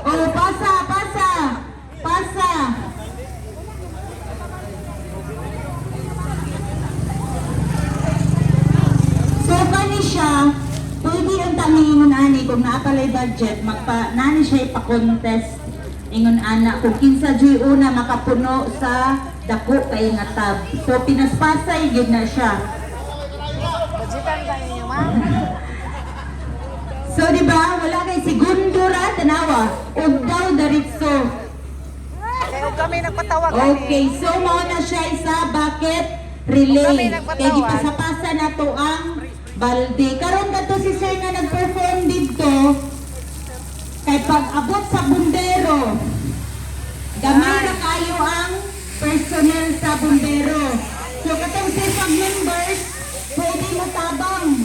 Oh, pasa, pasa. Pasa. So, kani siya, pwede ang tangingon ani kung naapalay budget, nani siya ipa-contest ingon ana kung kinsa joy una makapuno sa dako kay nga tab. So, pinaspasay yun na siya. Budgetan ba ninyo, ma'am? So, di ba, wala kay segundo ra, tanawa, ug daw daritso. Kaya kami nagpatawag Okay, so mao na siya isa bucket relay. Kay gipasa-pasa na to ang balde. Karon kadto si sir nga nag-perform dito. Kay pag-abot sa bumbero, gamay na kayo ang personnel sa bumbero. So katong sipag members, pwede mo tabang.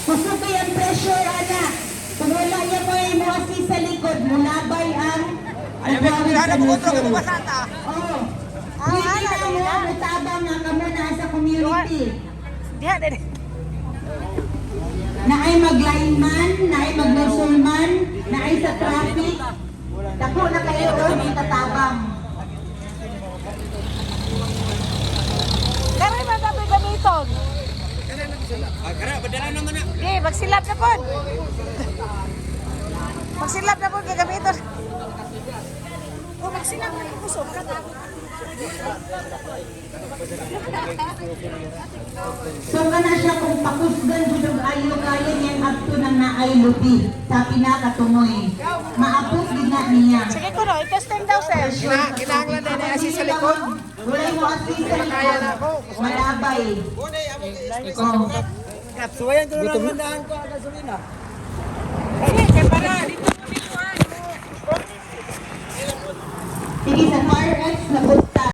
Kusugay ang pressure, ana. Kung wala yan mo ay mo assist sa likod, mulabay ang nagwawid sa muso. Oo. Pwede na mo mutabang nga kamo na sa community. Diha, dede. Naay mag-lineman, naay mag-measurement, naay sa traffic. Dako na kayo ron, tatabang. Karoy man kami gamiton. Kara, badala naman na. Di, magsilap na po. Magsilap na po gagamiton. O, magsilap na po kusog. So kana siya kung pakusgan jud ayo kaya niyan adto nang naay lupi sa pinakatumoy. Maapos gid na niya. Sige ko no, i-testing daw, sir. Kinahanglan na ni assist sa likod. Wala mo assist sa likod. Malabay. Oh. Kapsuwayan ko lang ang ko ang gasolina.